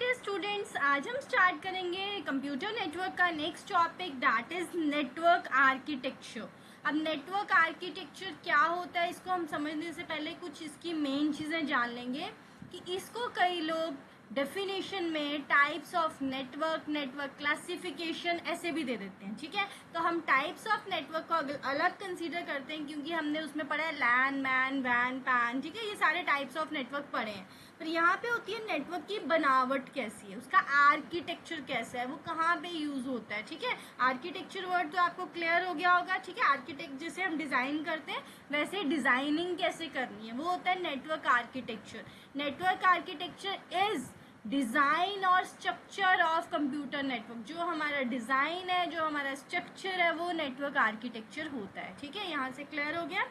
Dear students, आज हम start करेंगे कंप्यूटर नेटवर्क का next topic, that is network architecture. अब नेटवर्क आर्किटेक्चर क्या होता है, इसको हम समझने से पहले कुछ इसकी मेन चीज़ें जान लेंगे कि इसको कई लोग डेफिनेशन में types of network, network classification ऐसे भी दे देते हैं। ठीक है, तो हम टाइप्स ऑफ नेटवर्क को अलग कंसीडर करते हैं क्योंकि हमने उसमें पढ़ा है लैन, मैन, वैन, पैन। ठीक है, ये सारे टाइप्स ऑफ नेटवर्क पढ़े हैं। पर यहाँ पे होती है नेटवर्क की बनावट कैसी है, उसका आर्किटेक्चर कैसा है, वो कहाँ पे यूज होता है। ठीक है, आर्किटेक्चर वर्ड तो आपको क्लियर हो गया होगा। ठीक है, आर्किटेक्ट जैसे हम डिजाइन करते हैं वैसे डिजाइनिंग कैसे करनी है, वो होता है network architecture. Network architecture is design और स्ट्रक्चर ऑफ कंप्यूटर नेटवर्क। जो हमारा डिजाइन है, जो हमारा स्ट्रक्चर है, वो नेटवर्क आर्किटेक्चर होता है। ठीक है, यहाँ से क्लियर हो गया।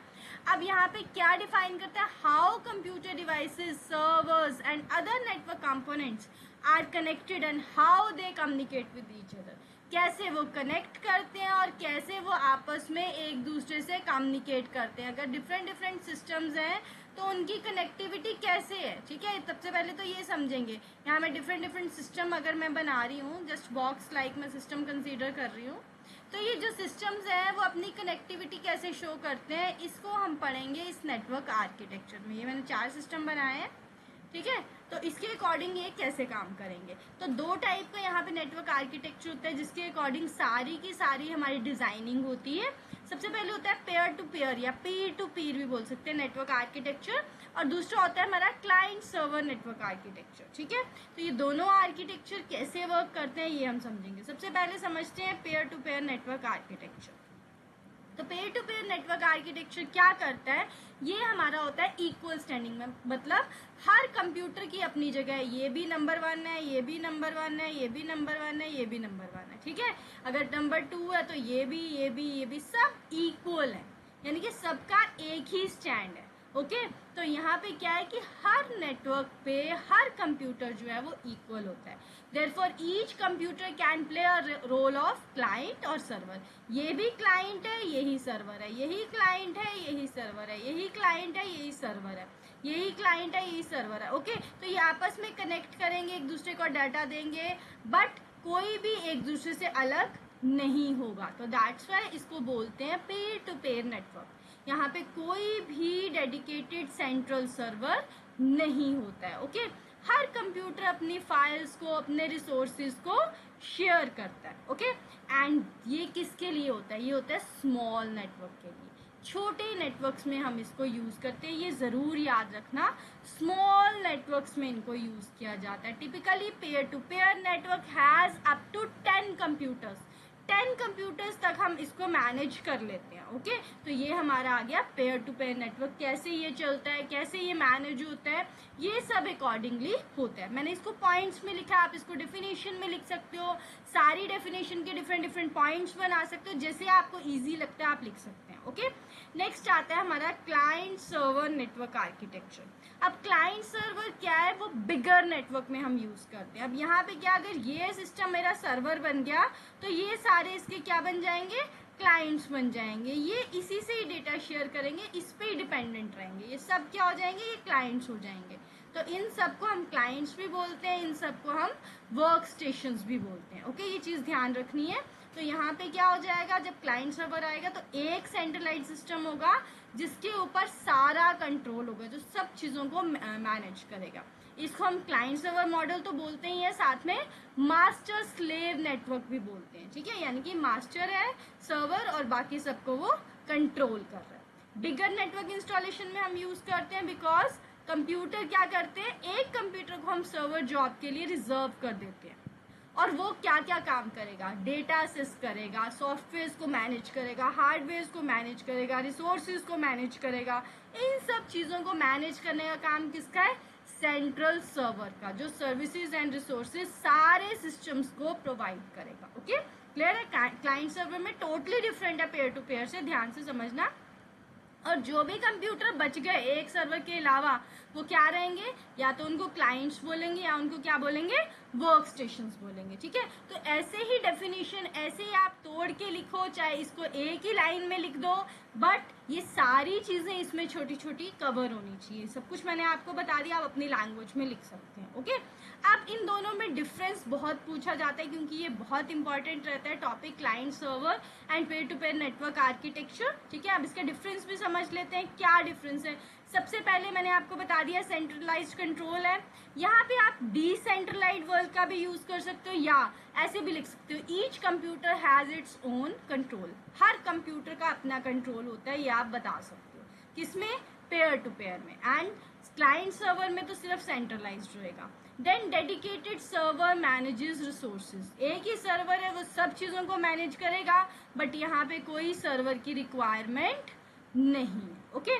अब यहाँ पे क्या डिफाइन करता है, how computer devices, servers and other network components are connected and how they communicate with each other. कैसे वो कनेक्ट करते हैं और कैसे वो आपस में एक दूसरे से कम्युनिकेट करते हैं। अगर डिफरेंट सिस्टम्स हैं तो उनकी कनेक्टिविटी कैसे है। ठीक है, सबसे पहले तो ये समझेंगे। यहाँ मैं डिफरेंट सिस्टम अगर मैं बना रही हूँ, जस्ट बॉक्स लाइक मैं सिस्टम कंसीडर कर रही हूँ, तो ये जो सिस्टम्स हैं वो अपनी कनेक्टिविटी कैसे शो करते हैं, इसको हम पढ़ेंगे इस नेटवर्क आर्किटेक्चर में। ये मैंने 4 सिस्टम बनाए हैं। ठीक है, तो इसके अकॉर्डिंग ये कैसे काम करेंगे। तो 2 टाइप का यहाँ पे नेटवर्क आर्किटेक्चर होता है जिसके अकॉर्डिंग सारी की सारी हमारी डिजाइनिंग होती है। सबसे पहले होता है पेयर टू पेयर या पीर टू पीर भी बोल सकते हैं नेटवर्क आर्किटेक्चर, और दूसरा होता है हमारा क्लाइंट सर्वर नेटवर्क आर्किटेक्चर। ठीक है, तो ये दोनों आर्किटेक्चर कैसे वर्क करते हैं ये हम समझेंगे। सबसे पहले समझते हैं peer to peer network architecture. तो peer to peer network architecture क्या करता है, ये हमारा होता है इक्वल स्टैंडिंग में, मतलब हर कंप्यूटर की अपनी जगह है। ये भी नंबर 1 है, ये भी नंबर 1 है, ये भी नंबर 1 है, ये भी नंबर 1 है। ठीक है, अगर नंबर 2 है तो ये भी सब इक्वल है, यानी कि सबका एक ही स्टैंड है। ओके, तो यहाँ पे क्या है कि हर नेटवर्क पे हर कंप्यूटर जो है वो इक्वल होता है। Therefore each computer can play a role of client और सर्वर। ये भी क्लाइंट है, यही सर्वर है, यही क्लाइंट है, यही सर्वर है, यही क्लाइंट है, यही सर्वर है, यही क्लाइंट है, यही सर्वर है। ओके, तो ये आपस में कनेक्ट करेंगे, एक दूसरे को डाटा देंगे, बट कोई भी एक दूसरे से अलग नहीं होगा। तो दैट्स वाई इसको बोलते हैं पेयर टू पेयर नेटवर्क। यहाँ पे कोई भी डेडिकेटेड सेंट्रल सर्वर नहीं होता है। ओके, हर कंप्यूटर अपनी फाइल्स को, अपने रिसोर्सेज को शेयर करता है। ओके, एंड ये किसके लिए होता है, ये होता है स्मॉल नेटवर्क के लिए। छोटे नेटवर्क्स में हम इसको यूज करते हैं, ये जरूर याद रखना, स्मॉल नेटवर्क्स में इनको यूज किया जाता है। Typically peer to peer network has up to 10 computers. 10 computers तक हम इसको मैनेज कर लेते हैं। ओके, तो ये हमारा आ गया पेयर टू पेयर नेटवर्क। कैसे ये चलता है, कैसे ये मैनेज होता है, ये सब अकॉर्डिंगली होता है। मैंने इसको पॉइंट्स में लिखा, आप इसको डेफिनेशन में लिख सकते हो, सारी डेफिनेशन के डिफरेंट पॉइंट्स बना सकते हो, जैसे आपको ईजी लगता है आप लिख सकते हैं। ओके, नेक्स्ट आता है हमारा क्लाइंट सर्वर नेटवर्क आर्किटेक्चर। अब क्लाइंट सर्वर क्या है, वो बिगर नेटवर्क में हम यूज करते हैं। अब यहाँ पे क्या, अगर ये सिस्टम मेरा सर्वर बन गया तो ये सारे इसके क्या बन जाएंगे, क्लाइंट्स बन जाएंगे। ये इसी से ही डेटा शेयर करेंगे, इस पे ही डिपेंडेंट रहेंगे, ये सब क्या हो जाएंगे, ये क्लाइंट्स हो जाएंगे। तो इन सबको हम क्लाइंट्स भी बोलते हैं, इन सबको हम वर्क स्टेशंस भी बोलते हैं। ओके, ये चीज ध्यान रखनी है। तो यहाँ पे क्या हो जाएगा, जब क्लाइंट सर्वर आएगा तो एक सेंट्रलाइज सिस्टम होगा जिसके ऊपर सारा कंट्रोल होगा, जो सब चीजों को मैनेज करेगा। इसको हम क्लाइंट सर्वर मॉडल तो बोलते ही है, साथ में मास्टर स्लेव नेटवर्क भी बोलते हैं। ठीक है, यानी कि मास्टर है सर्वर और बाकी सबको वो कंट्रोल कर रहा है। बिगर नेटवर्क इंस्टॉलेशन में हम यूज करते हैं बिकॉज कंप्यूटर क्या करते हैं, एक कंप्यूटर को हम सर्वर जॉब के लिए रिजर्व कर देते हैं, और वो क्या क्या काम करेगा, डेटा असेस करेगा, सॉफ्टवेयर को मैनेज करेगा, हार्डवेयर को मैनेज करेगा, रिसोर्सेज को मैनेज करेगा। इन सब चीजों को मैनेज करने का काम किसका है, सेंट्रल सर्वर का, जो सर्विसेज एंड रिसोर्सेज सारे सिस्टम्स को प्रोवाइड करेगा। ओके, क्लियर है। क्लाइंट सर्वर में टोटली डिफरेंट है पेयर टू पेयर से, ध्यान से समझना। और जो भी कंप्यूटर बच गए एक सर्वर के अलावा, वो क्या रहेंगे, या तो उनको क्लाइंट्स बोलेंगे या उनको क्या बोलेंगे, वर्क स्टेशंस बोलेंगे। ठीक है, तो ऐसे ही डेफिनेशन ऐसे ही आप तोड़ के लिखो, चाहे इसको एक ही लाइन में लिख दो, बट ये सारी चीजें इसमें छोटी छोटी कवर होनी चाहिए। सब कुछ मैंने आपको बता दिया, आप अपनी लैंग्वेज में लिख सकते हैं। ओके, अब इन दोनों में डिफरेंस बहुत पूछा जाता है क्योंकि ये बहुत इंपॉर्टेंट रहता है topic, client server and peer to peer network architecture. ठीक है, अब इसका डिफरेंस भी समझ लेते हैं, क्या डिफरेंस है। सबसे पहले मैंने आपको बता दिया सेंट्रलाइज्ड कंट्रोल है। यहाँ पे आप डिसेंट्रलाइज्ड वर्ड का भी यूज कर सकते हो या ऐसे भी लिख सकते हो, each computer has its own control. Her computer का अपना कंट्रोल होता है, ये आप बता सकते हो। किसमें, पेयर टू पेयर में। एंड क्लाइंट सर्वर में तो सिर्फ सेंट्रलाइज्ड रहेगा। Then dedicated server manages resources, एक ही सर्वर है वो सब चीजों को मैनेज करेगा, बट यहाँ पे कोई सर्वर की रिक्वायरमेंट नहीं है। Okay,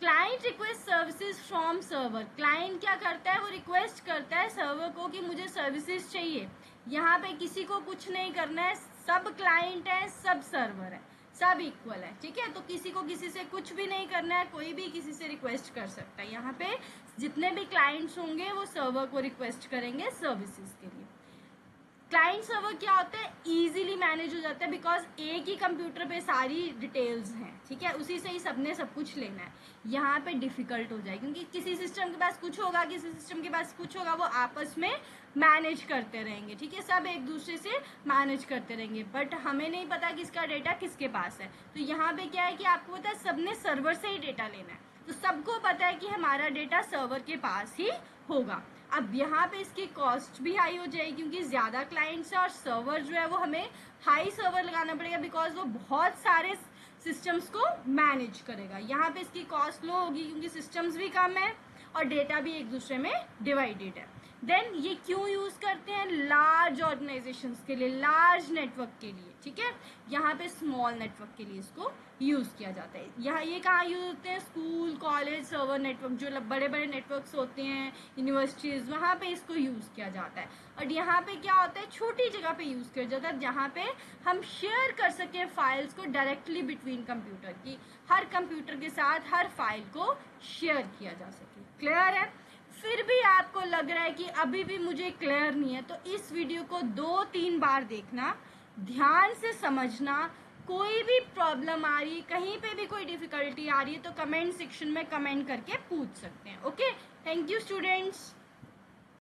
client request services from server, client क्या करता है, वो रिक्वेस्ट करता है सर्वर को कि मुझे सर्विसेज चाहिए। यहाँ पे किसी को कुछ नहीं करना है, सब क्लाइंट है, सब सर्वर है, सब इक्वल है। ठीक है, तो किसी को किसी से कुछ भी नहीं करना है, कोई भी किसी से रिक्वेस्ट कर सकता है। यहाँ पे जितने भी क्लाइंट्स होंगे वो सर्वर को रिक्वेस्ट करेंगे सर्विसेज के लिए। क्लाइंट सर्वर क्या होता है, इजीली मैनेज हो जाता है बिकॉज एक ही कंप्यूटर पे सारी डिटेल्स हैं। ठीक है, उसी से ही सबने सब कुछ लेना है। यहाँ पे डिफिकल्ट हो जाए क्योंकि किसी सिस्टम के पास कुछ होगा, किसी सिस्टम के पास कुछ होगा, वो आपस में मैनेज करते रहेंगे। ठीक है, सब एक दूसरे से मैनेज करते रहेंगे, बट हमें नहीं पता किसका डेटा किसके पास है। तो यहाँ पे क्या है कि आपको पता है सबने सर्वर से ही डेटा लेना है, तो सबको पता है कि हमारा डेटा सर्वर के पास ही होगा। अब यहाँ पे इसकी कॉस्ट भी हाई हो जाएगी क्योंकि ज्यादा क्लाइंट्स है और सर्वर जो है वो हमें हाई सर्वर लगाना पड़ेगा बिकॉज वो बहुत सारे सिस्टम्स को मैनेज करेगा। यहाँ पे इसकी कॉस्ट लो होगी क्योंकि सिस्टम्स भी कम है और डेटा भी एक दूसरे में डिवाइडेड है। देन ये क्यों यूज करते हैं, लार्ज ऑर्गेनाइजेशंस के लिए, लार्ज नेटवर्क के लिए। ठीक है, यहाँ पे स्मॉल नेटवर्क के लिए इसको यूज किया जाता है। यहाँ ये कहाँ यूज होते हैं, स्कूल, कॉलेज, सर्वर नेटवर्क, जो बड़े बड़े नेटवर्क्स होते हैं, यूनिवर्सिटीज, वहाँ पे इसको यूज किया जाता है। और यहाँ पे क्या होता है, छोटी जगह पे यूज किया जाता है जहाँ पे हम शेयर कर सकें फाइल्स को डायरेक्टली बिटवीन कंप्यूटर की, हर कंप्यूटर के साथ हर फाइल को शेयर किया जा सके। क्लियर है? फिर भी आपको लग रहा है कि अभी भी मुझे क्लियर नहीं है, तो इस वीडियो को 2-3 बार देखना, ध्यान से समझना। कोई भी प्रॉब्लम आ रही है, कहीं पे भी कोई डिफिकल्टी आ रही है तो कमेंट सेक्शन में कमेंट करके पूछ सकते हैं। Okay, thank you students.